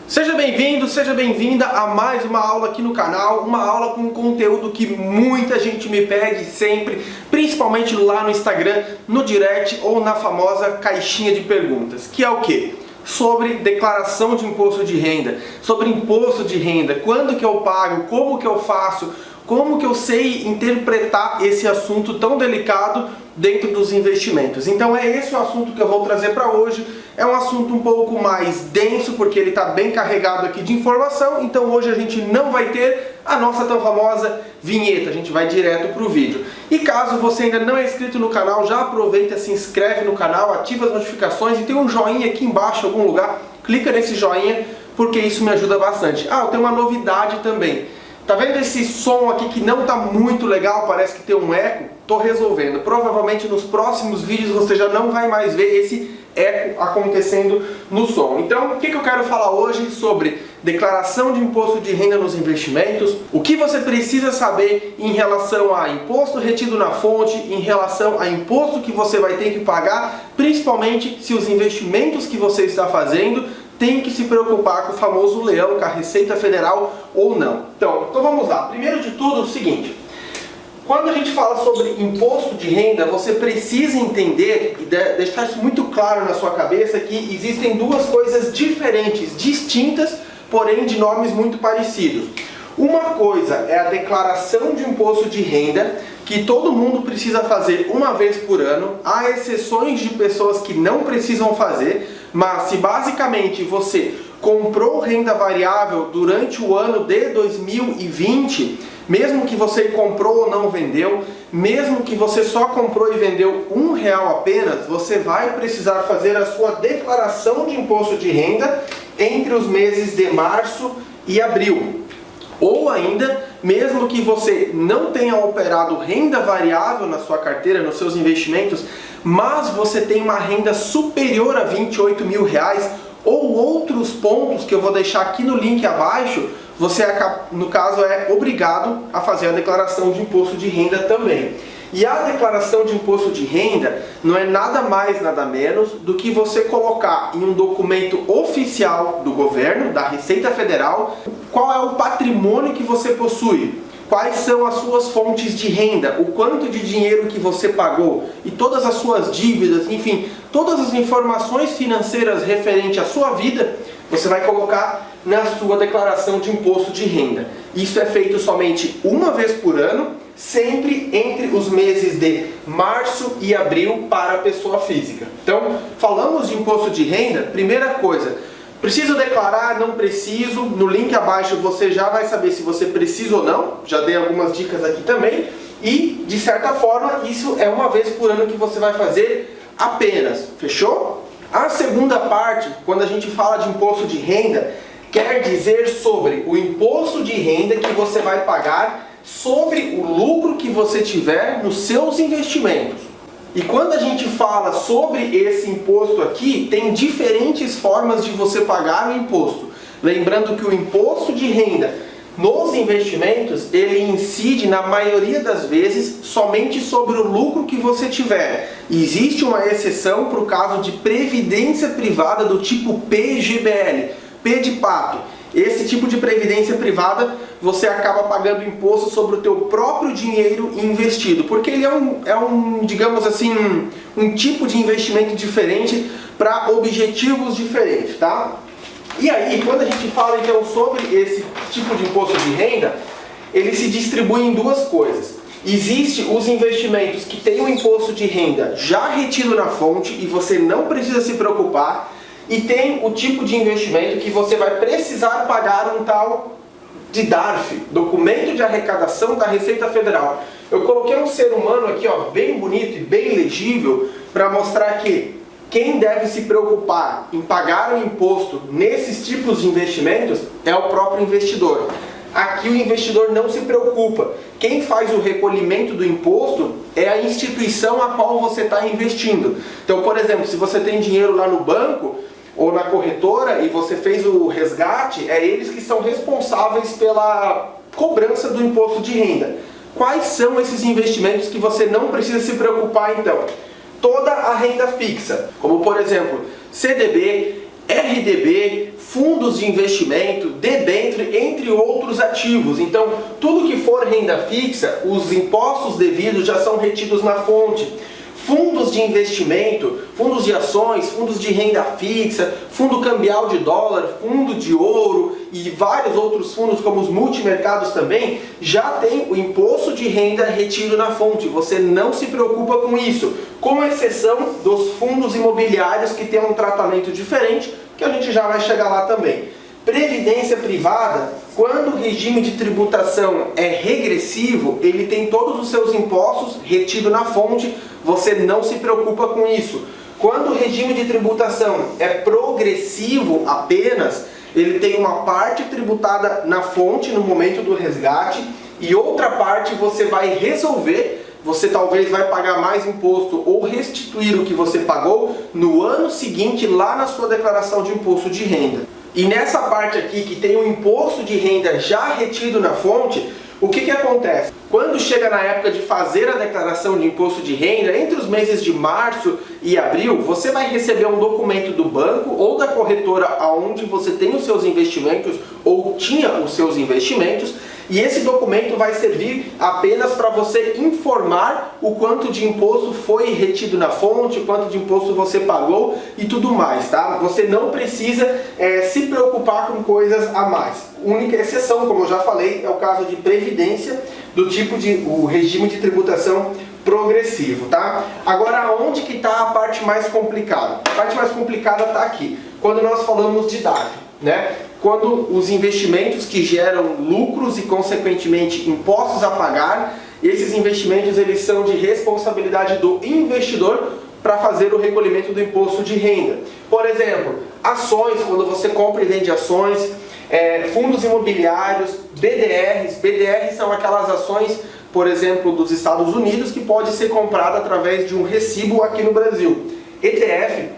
Seja bem-vindo, seja bem-vinda a mais uma aula aqui no canal, uma aula com conteúdo que muita gente me pede sempre, principalmente lá no Instagram, no direct ou na famosa caixinha de perguntas, que é o quê? Sobre declaração de imposto de renda, sobre imposto de renda, quando que eu pago, como que eu faço, como que eu sei interpretar esse assunto tão delicado dentro dos investimentos. Então é esse o assunto que eu vou trazer para hoje. É um assunto um pouco mais denso, porque ele está bem carregado aqui de informação, então hoje a gente não vai ter a nossa tão famosa vinheta, a gente vai direto para o vídeo. E caso você ainda não é inscrito no canal, já aproveita, se inscreve no canal, ativa as notificações e tem um joinha aqui embaixo em algum lugar, clica nesse joinha, porque isso me ajuda bastante. Ah, eu tenho uma novidade também. Tá vendo esse som aqui que não tá muito legal, parece que tem um eco? Tô resolvendo. Provavelmente nos próximos vídeos você já não vai mais ver esse eco acontecendo no som. Então, o que eu quero falar hoje sobre declaração de imposto de renda nos investimentos, o que você precisa saber em relação a imposto retido na fonte, em relação a imposto que você vai ter que pagar, principalmente se os investimentos que você está fazendo tem que se preocupar com o famoso leão, com a Receita Federal ou não. Então vamos lá. Primeiro de tudo, o seguinte. Quando a gente fala sobre imposto de renda, você precisa entender e deixar isso muito claro na sua cabeça que existem duas coisas diferentes, distintas, porém de nomes muito parecidos. Uma coisa é a declaração de imposto de renda, que todo mundo precisa fazer uma vez por ano. Há exceções de pessoas que não precisam fazer, mas se basicamente você comprou renda variável durante o ano de 2020, mesmo que você comprou ou não vendeu, mesmo que você só comprou e vendeu R$1 apenas, você vai precisar fazer a sua declaração de imposto de renda entre os meses de março e abril. Ou ainda, mesmo que você não tenha operado renda variável na sua carteira, nos seus investimentos, mas você tem uma renda superior a R$28 mil, ou outros pontos que eu vou deixar aqui no link abaixo, você, no caso, é obrigado a fazer a declaração de imposto de renda também. E a declaração de imposto de renda não é nada mais, nada menos do que você colocar em um documento oficial do governo, da Receita Federal, qual é o patrimônio que você possui, quais são as suas fontes de renda, o quanto de dinheiro que você pagou e todas as suas dívidas, enfim, todas as informações financeiras referentes à sua vida, você vai colocar na sua declaração de imposto de renda. Isso é feito somente uma vez por ano, sempre entre os meses de março e abril para a pessoa física. Então, falamos de imposto de renda, primeira coisa, preciso declarar, não preciso, no link abaixo você já vai saber se você precisa ou não, já dei algumas dicas aqui também, e de certa forma isso é uma vez por ano que você vai fazer apenas, fechou? A segunda parte, quando a gente fala de imposto de renda, quer dizer sobre o imposto de renda que você vai pagar sobre o lucro que você tiver nos seus investimentos. E quando a gente fala sobre esse imposto aqui, tem diferentes formas de você pagar o imposto. Lembrando que o imposto de renda nos investimentos, ele incide na maioria das vezes somente sobre o lucro que você tiver. Existe uma exceção para o caso de previdência privada do tipo PGBL, P de pato. Esse tipo de previdência privada, você acaba pagando imposto sobre o teu próprio dinheiro investido, porque ele digamos assim, um tipo de investimento diferente para objetivos diferentes, tá? E aí, quando a gente fala então sobre esse tipo de imposto de renda, ele se distribui em duas coisas. Existem os investimentos que têm o imposto de renda já retido na fonte e você não precisa se preocupar, e tem o tipo de investimento que você vai precisar pagar um tal de DARF, Documento de Arrecadação da Receita Federal. Eu coloquei um ser humano aqui, ó, bem bonito e bem legível, para mostrar que quem deve se preocupar em pagar o imposto nesses tipos de investimentos é o próprio investidor. Aqui o investidor não se preocupa. Quem faz o recolhimento do imposto é a instituição a qual você está investindo. Então, por exemplo, se você tem dinheiro lá no banco ou na corretora e você fez o resgate, é eles que são responsáveis pela cobrança do imposto de renda. Quais são esses investimentos que você não precisa se preocupar então? Toda a renda fixa, como por exemplo CDB, RDB, fundos de investimento, debênture, entre outros ativos. Então, tudo que for renda fixa, os impostos devidos já são retidos na fonte. Fundos de investimento, fundos de ações, fundos de renda fixa, fundo cambial de dólar, fundo de ouro e vários outros fundos como os multimercados também, já tem o imposto de renda retido na fonte. Você não se preocupa com isso, com exceção dos fundos imobiliários que têm um tratamento diferente, que a gente já vai chegar lá também. Previdência privada, quando o regime de tributação é regressivo, ele tem todos os seus impostos retidos na fonte, você não se preocupa com isso. Quando o regime de tributação é progressivo apenas, ele tem uma parte tributada na fonte no momento do resgate e outra parte você vai resolver. Você talvez vai pagar mais imposto ou restituir o que você pagou no ano seguinte lá na sua declaração de imposto de renda. E nessa parte aqui que tem o imposto de renda já retido na fonte, o que acontece? Quando chega na época de fazer a declaração de imposto de renda, entre os meses de março e abril, você vai receber um documento do banco ou da corretora onde você tem os seus investimentos ou tinha os seus investimentos, e esse documento vai servir apenas para você informar o quanto de imposto foi retido na fonte, o quanto de imposto você pagou e tudo mais, tá? Você não precisa se preocupar com coisas a mais. Única exceção, como eu já falei, é o caso de previdência, do tipo de o regime de tributação progressivo, tá? Agora, onde que está a parte mais complicada? A parte mais complicada está aqui, quando nós falamos de DARF, né? Quando os investimentos que geram lucros e, consequentemente, impostos a pagar, esses investimentos eles são de responsabilidade do investidor para fazer o recolhimento do imposto de renda. Por exemplo, ações, quando você compra e vende ações, fundos imobiliários, BDRs. BDRs são aquelas ações, por exemplo, dos Estados Unidos, que pode ser comprada através de um recibo aqui no Brasil. ETF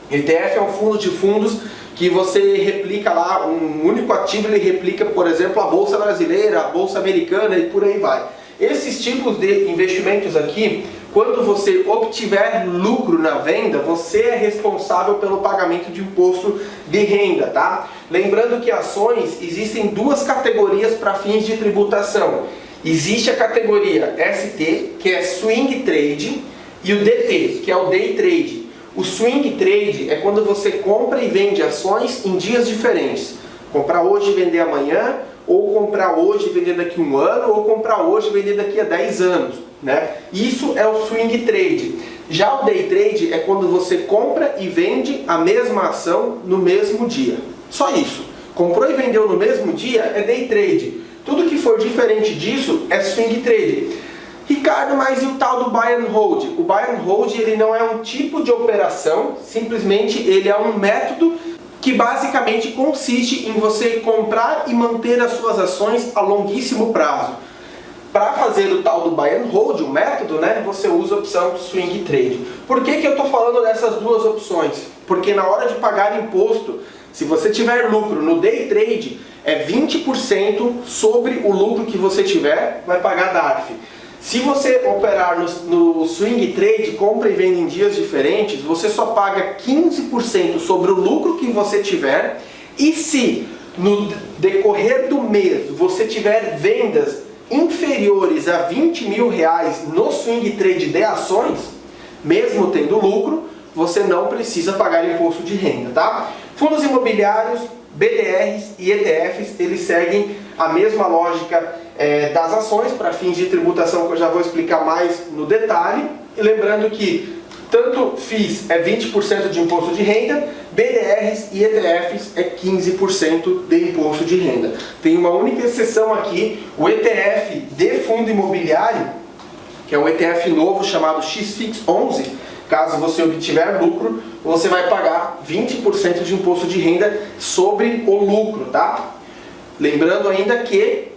é um fundo de fundos que você replica lá, um único ativo ele replica, por exemplo, a Bolsa Brasileira, a Bolsa Americana e por aí vai. Esses tipos de investimentos aqui, quando você obtiver lucro na venda, você é responsável pelo pagamento de imposto de renda, tá? Lembrando que ações, existem duas categorias para fins de tributação. Existe a categoria ST, que é Swing Trade, e o DT, que é o Day Trade. O Swing Trade é quando você compra e vende ações em dias diferentes. Comprar hoje e vender amanhã, ou comprar hoje e vender daqui a um ano, ou comprar hoje e vender daqui a 10 anos. Né? Isso é o Swing Trade. Já o Day Trade é quando você compra e vende a mesma ação no mesmo dia. Só isso. Comprou e vendeu no mesmo dia é Day Trade. Tudo que for diferente disso é Swing Trade. Ricardo, mas e o tal do Buy and Hold? O Buy and Hold ele não é um tipo de operação, simplesmente ele é um método que basicamente consiste em você comprar e manter as suas ações a longuíssimo prazo. Para fazer o tal do Buy and Hold, o método, né, você usa a opção Swing Trade. Por que eu estou falando dessas duas opções? Porque na hora de pagar imposto, se você tiver lucro no Day Trade, é 20% sobre o lucro que você tiver, vai pagar DARF. Se você operar no Swing Trade, compra e venda em dias diferentes, você só paga 15% sobre o lucro que você tiver. E se no decorrer do mês você tiver vendas inferiores a 20 mil reais no Swing Trade de ações, mesmo tendo lucro, você não precisa pagar imposto de renda, tá? Fundos imobiliários, BDRs e ETFs, eles seguem a mesma lógica das ações para fins de tributação, que eu já vou explicar mais no detalhe. E lembrando que tanto FIIs é 20% de imposto de renda, BDRs e ETFs é 15% de imposto de renda. Tem uma única exceção aqui, o ETF de fundo imobiliário, que é um ETF novo chamado XFIX11. Caso você obtiver lucro, você vai pagar 20% de imposto de renda sobre o lucro, tá? Lembrando ainda que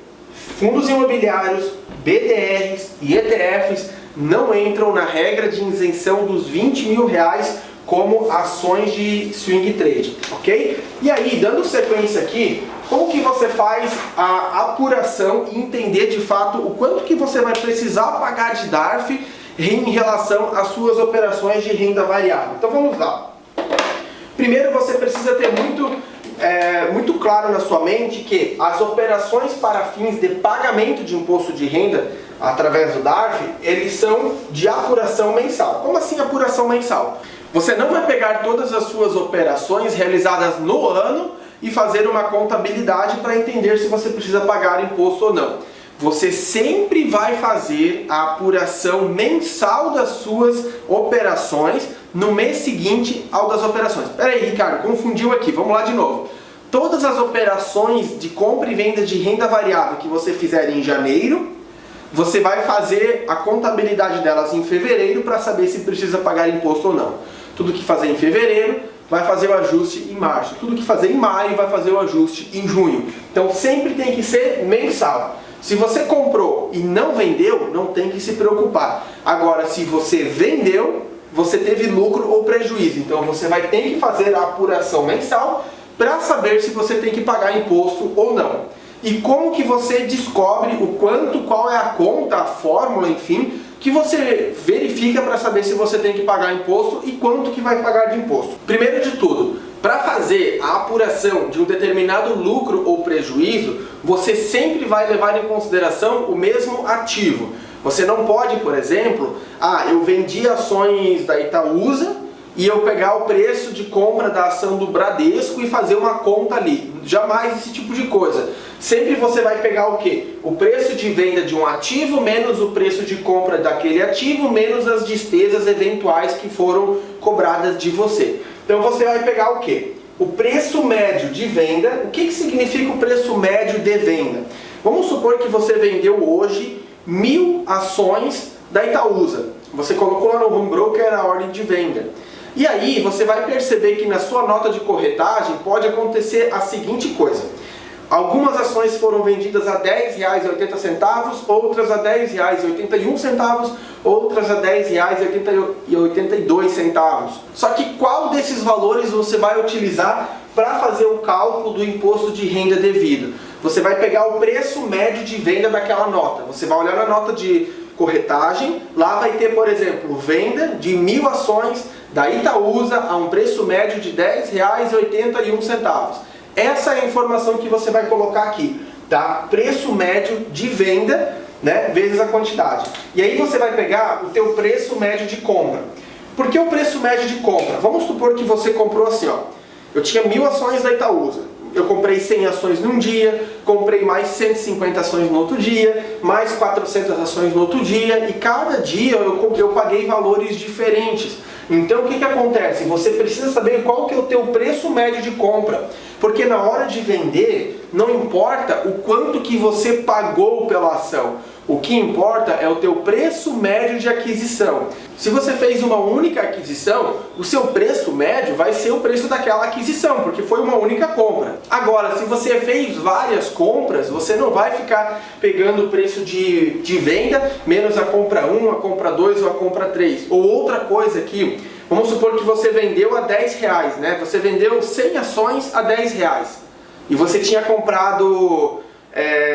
fundos imobiliários, BDRs e ETFs não entram na regra de isenção dos 20 mil reais como ações de Swing Trade, ok? E aí, dando sequência aqui, como que você faz a apuração e entender de fato o quanto que você vai precisar pagar de DARF em relação às suas operações de renda variável? Então vamos lá. Primeiro você precisa ter muito claro na sua mente que as operações para fins de pagamento de imposto de renda através do DARF, eles são de apuração mensal. Como assim apuração mensal? Você não vai pegar todas as suas operações realizadas no ano e fazer uma contabilidade para entender se você precisa pagar imposto ou não. Você sempre vai fazer a apuração mensal das suas operações no mês seguinte ao das operações. Espera aí, Ricardo, confundiu aqui, vamos lá de novo. Todas as operações de compra e venda de renda variável que você fizer em janeiro, você vai fazer a contabilidade delas em fevereiro para saber se precisa pagar imposto ou não. Tudo que fazer em fevereiro vai fazer o ajuste em março. Tudo que fazer em maio vai fazer o ajuste em junho. Então sempre tem que ser mensal. Se você comprou e não vendeu, não tem que se preocupar. Agora, se você vendeu, você teve lucro ou prejuízo. Então você vai ter que fazer a apuração mensal para saber se você tem que pagar imposto ou não. E como que você descobre o quanto, qual é a conta, a fórmula, enfim, que você verifica para saber se você tem que pagar imposto e quanto que vai pagar de imposto. Primeiro de tudo, para fazer a apuração de um determinado lucro ou prejuízo, você sempre vai levar em consideração o mesmo ativo. Você não pode, por exemplo, eu vendi ações da Itaúsa e eu pegar o preço de compra da ação do Bradesco e fazer uma conta ali. Jamais esse tipo de coisa. Sempre você vai pegar o quê? O preço de venda de um ativo menos o preço de compra daquele ativo menos as despesas eventuais que foram cobradas de você. Então você vai pegar o quê? O preço médio de venda. O que significa o preço médio de venda? Vamos supor que você vendeu hoje 1000 ações da Itaúsa. Você colocou lá no home broker a ordem de venda. E aí você vai perceber que na sua nota de corretagem pode acontecer a seguinte coisa. Algumas ações foram vendidas a R$10,80, outras a R$10,81, outras a R$10,82. Só que qual desses valores você vai utilizar para fazer o cálculo do imposto de renda devido? Você vai pegar o preço médio de venda daquela nota. Você vai olhar na nota de corretagem, lá vai ter, por exemplo, venda de 1000 ações da Itaúsa a um preço médio de R$10,81. Essa é a informação que você vai colocar aqui, tá? Preço médio de venda, né, vezes a quantidade. E aí você vai pegar o teu preço médio de compra. Por que o preço médio de compra? Vamos supor que você comprou assim, ó. Eu tinha 1000 ações da Itaúsa. Eu comprei 100 ações num dia, comprei mais 150 ações no outro dia, mais 400 ações no outro dia, e cada dia eu paguei valores diferentes. Então o que acontece? Você precisa saber qual que é o teu preço médio de compra, porque na hora de vender, não importa o quanto que você pagou pela ação, o que importa é o teu preço médio de aquisição. Se você fez uma única aquisição, o seu preço médio vai ser o preço daquela aquisição, porque foi uma única compra. Agora, se você fez várias compras, você não vai ficar pegando o preço de venda, menos a compra 1, a compra 2 ou a compra 3. Ou outra coisa aqui, vamos supor que você vendeu a R$10, né? Você vendeu 100 ações a R$10. E você tinha comprado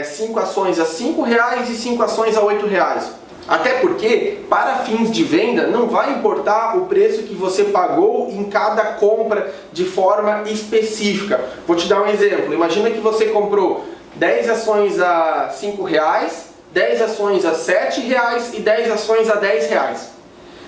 5 ações a R$5 e 5 ações a R$8. Até porque, para fins de venda, não vai importar o preço que você pagou em cada compra de forma específica. Vou te dar um exemplo. Imagina que você comprou 10 ações a R$5, 10 ações a R$7 e 10 ações a R$10.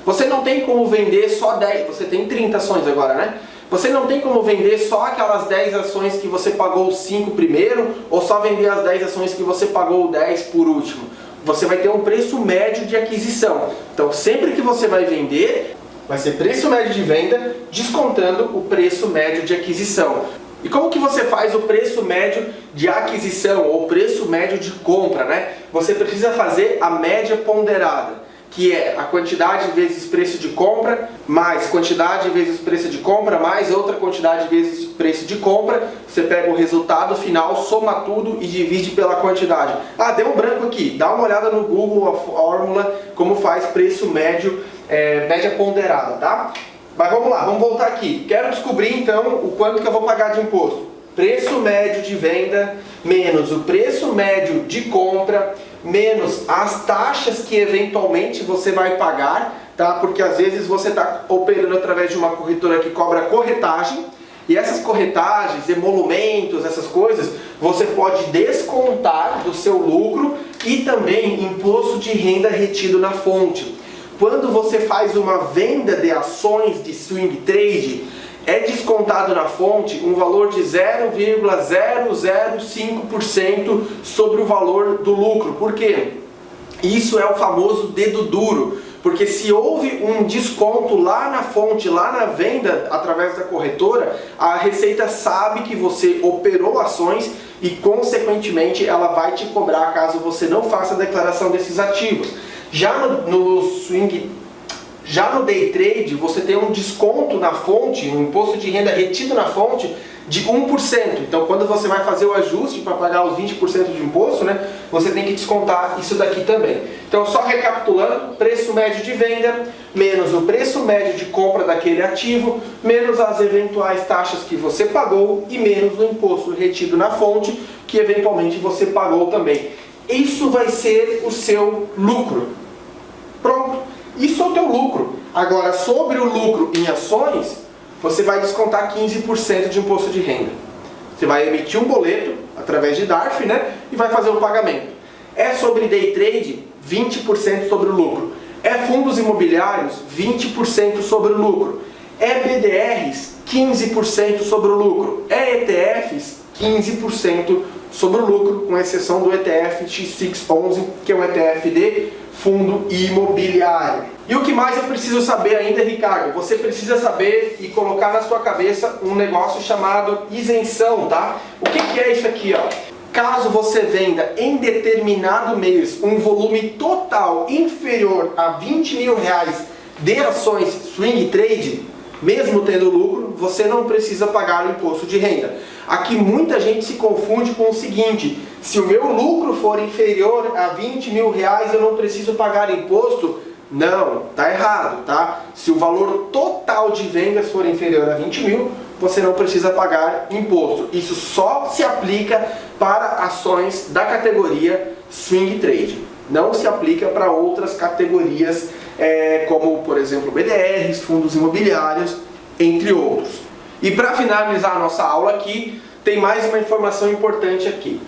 Você não tem como vender só 10, você tem 30 ações agora, né? Você não tem como vender só aquelas 10 ações que você pagou 5 primeiro, ou só vender as 10 ações que você pagou 10 por último. Você vai ter um preço médio de aquisição. Então sempre que você vai vender, vai ser preço médio de venda, descontando o preço médio de aquisição. E como que você faz o preço médio de aquisição, ou preço médio de compra, né? Você precisa fazer a média ponderada, que é a quantidade vezes preço de compra, mais quantidade vezes preço de compra, mais outra quantidade vezes preço de compra. Você pega o resultado final, soma tudo e divide pela quantidade. Deu um branco aqui. Dá uma olhada no Google, a fórmula, como faz preço médio, média ponderada, tá? Mas vamos lá, vamos voltar aqui. Quero descobrir então o quanto que eu vou pagar de imposto. Preço médio de venda menos o preço médio de compra menos as taxas que eventualmente você vai pagar tá? Porque às vezes você está operando através de uma corretora que cobra corretagem, e essas corretagens, emolumentos, essas coisas, você pode descontar do seu lucro e também imposto de renda retido na fonte. Quando você faz uma venda de ações de swing trade, é descontado na fonte um valor de 0,005% sobre o valor do lucro. Por quê? Isso é o famoso dedo duro, porque se houve um desconto lá na fonte, lá na venda, através da corretora, a Receita sabe que você operou ações e, consequentemente, ela vai te cobrar caso você não faça a declaração desses ativos. Já no day trade, você tem um desconto na fonte, um imposto de renda retido na fonte de 1%. Então, quando você vai fazer o ajuste para pagar os 20% de imposto, né, você tem que descontar isso daqui também. Então, só recapitulando, preço médio de venda, menos o preço médio de compra daquele ativo, menos as eventuais taxas que você pagou e menos o imposto retido na fonte, que eventualmente você pagou também. Isso vai ser o seu lucro. Pronto. Isso é o teu lucro. Agora, sobre o lucro em ações, você vai descontar 15% de imposto de renda. Você vai emitir um boleto, através de DARF, né? E vai fazer o pagamento. É sobre day trade, 20% sobre o lucro. É fundos imobiliários, 20% sobre o lucro. É BDRs, 15% sobre o lucro. É ETFs, 15% sobre o lucro, com exceção do ETF X611, que é um ETF de fundo imobiliário. E o que mais eu preciso saber ainda, Ricardo? Você precisa saber e colocar na sua cabeça um negócio chamado isenção, tá? O que é isso aqui, ó? Caso você venda em determinado mês um volume total inferior a 20 mil reais de ações swing trade, mesmo tendo lucro, você não precisa pagar o imposto de renda. Aqui muita gente se confunde com o seguinte: se o meu lucro for inferior a 20 mil reais, eu não preciso pagar imposto. Não, tá errado, tá? Se o valor total de vendas for inferior a 20 mil, você não precisa pagar imposto. Isso só se aplica para ações da categoria swing trade. Não se aplica para outras categorias, como, por exemplo, BDRs, fundos imobiliários, entre outros. E para finalizar a nossa aula aqui, tem mais uma informação importante aqui.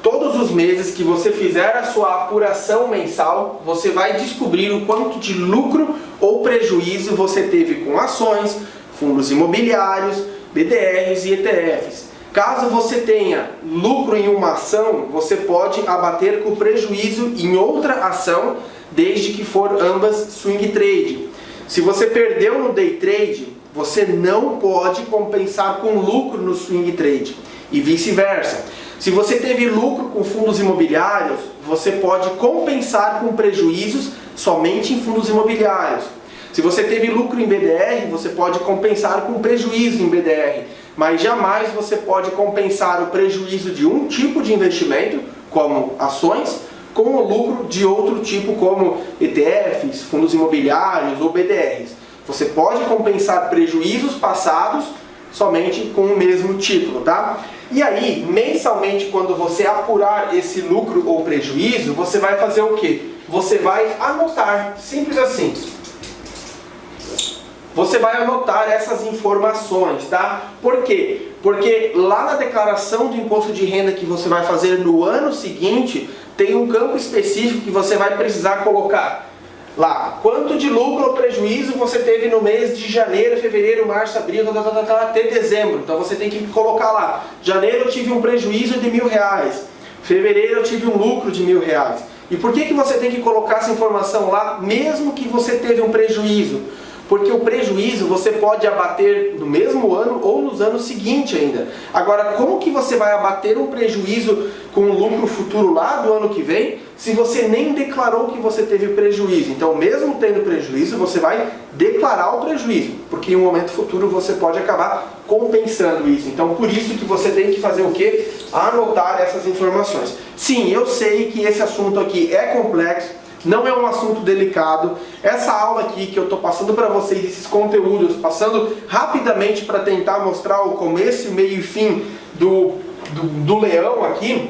Todos os meses que você fizer a sua apuração mensal, você vai descobrir o quanto de lucro ou prejuízo você teve com ações, fundos imobiliários, BDRs e ETFs. Caso você tenha lucro em uma ação, você pode abater com prejuízo em outra ação, desde que for ambas swing trade. Se você perdeu no day trade, você não pode compensar com lucro no swing trade e vice-versa. Se você teve lucro com fundos imobiliários, você pode compensar com prejuízos somente em fundos imobiliários. Se você teve lucro em BDR, você pode compensar com prejuízo em BDR, mas jamais você pode compensar o prejuízo de um tipo de investimento, como ações, com o lucro de outro tipo, como ETFs, fundos imobiliários ou BDRs. Você pode compensar prejuízos passados somente com o mesmo título, tá? E aí, mensalmente, quando você apurar esse lucro ou prejuízo, você vai fazer o quê? Você vai anotar, simples assim. Você vai anotar essas informações, tá? Por quê? Porque lá na declaração do imposto de renda que você vai fazer no ano seguinte, tem um campo específico que você vai precisar colocar lá. Quanto de lucro ou prejuízo você teve no mês de janeiro, fevereiro, março, abril, até dezembro. Então você tem que colocar lá. Janeiro eu tive um prejuízo de R$1.000. Fevereiro eu tive um lucro de R$1.000. E por que você tem que colocar essa informação lá, mesmo que você teve um prejuízo? Porque o prejuízo você pode abater no mesmo ano ou nos anos seguintes ainda. Agora, como que você vai abater um prejuízo com um lucro futuro lá do ano que vem, se você nem declarou que você teve prejuízo? Então, mesmo tendo prejuízo, você vai declarar o prejuízo, porque em um momento futuro você pode acabar compensando isso. Então, por isso que você tem que fazer o quê? Anotar essas informações. Sim, eu sei que esse assunto aqui é complexo, não é um assunto delicado. Essa aula aqui que eu estou passando para vocês, esses conteúdos, passando rapidamente para tentar mostrar o começo, meio e fim do leão aqui,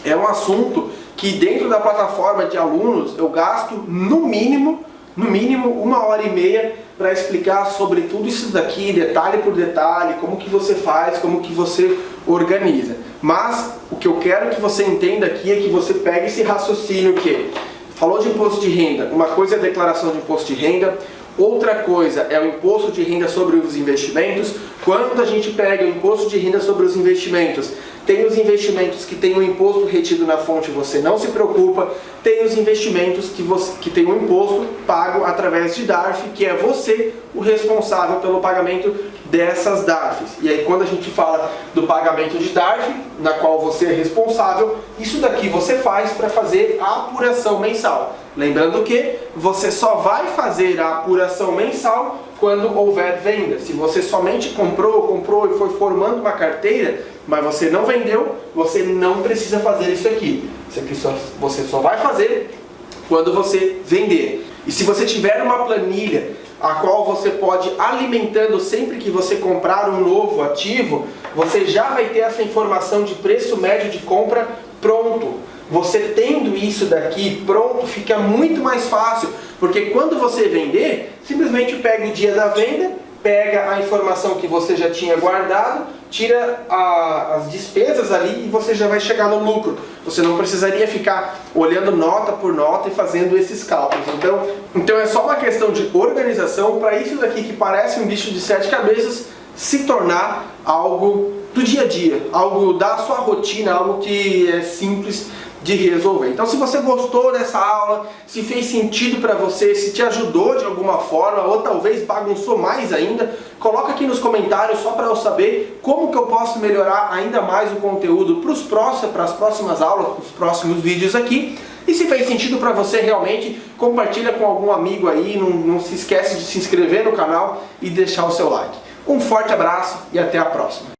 é um assunto que dentro da plataforma de alunos eu gasto no mínimo no mínimo 1h30 para explicar sobre tudo isso daqui, detalhe por detalhe, como que você faz, como que você organiza. Mas o que eu quero que você entenda aqui é que você pegue esse raciocínio que falou de imposto de renda, uma coisa é a declaração de imposto de renda, outra coisa é o imposto de renda sobre os investimentos. Quando a gente pega o imposto de renda sobre os investimentos, tem os investimentos que tem o imposto retido na fonte, você não se preocupa. Tem os investimentos que tem o imposto pago através de DARF, que é você o responsável pelo pagamento dessas DARFs. E aí quando a gente fala do pagamento de DARF, na qual você é responsável, isso daqui você faz para fazer a apuração mensal. Lembrando que você só vai fazer a apuração mensal quando houver venda. Se você somente comprou e foi formando uma carteira, mas você não vendeu, você não precisa fazer isso aqui. Isso aqui você só vai fazer quando você vender. E se você tiver uma planilha a qual você pode alimentando sempre que você comprar um novo ativo, você já vai ter essa informação de preço médio de compra pronto. Você tendo isso daqui pronto, fica muito mais fácil, porque quando você vender, simplesmente pega o dia da venda, pega a informação que você já tinha guardado, tira as despesas ali e você já vai chegar no lucro. Você não precisaria ficar olhando nota por nota e fazendo esses cálculos. Então é só uma questão de organização para isso daqui que parece um bicho de 7 cabeças se tornar algo do dia a dia, algo da sua rotina, algo que é simples de resolver. Então se você gostou dessa aula, se fez sentido para você, se te ajudou de alguma forma ou talvez bagunçou mais ainda, coloca aqui nos comentários só para eu saber como que eu posso melhorar ainda mais o conteúdo para as próximas aulas, para os próximos vídeos aqui. E se fez sentido para você realmente, compartilha com algum amigo aí, não se esquece de se inscrever no canal e deixar o seu like. Um forte abraço e até a próxima.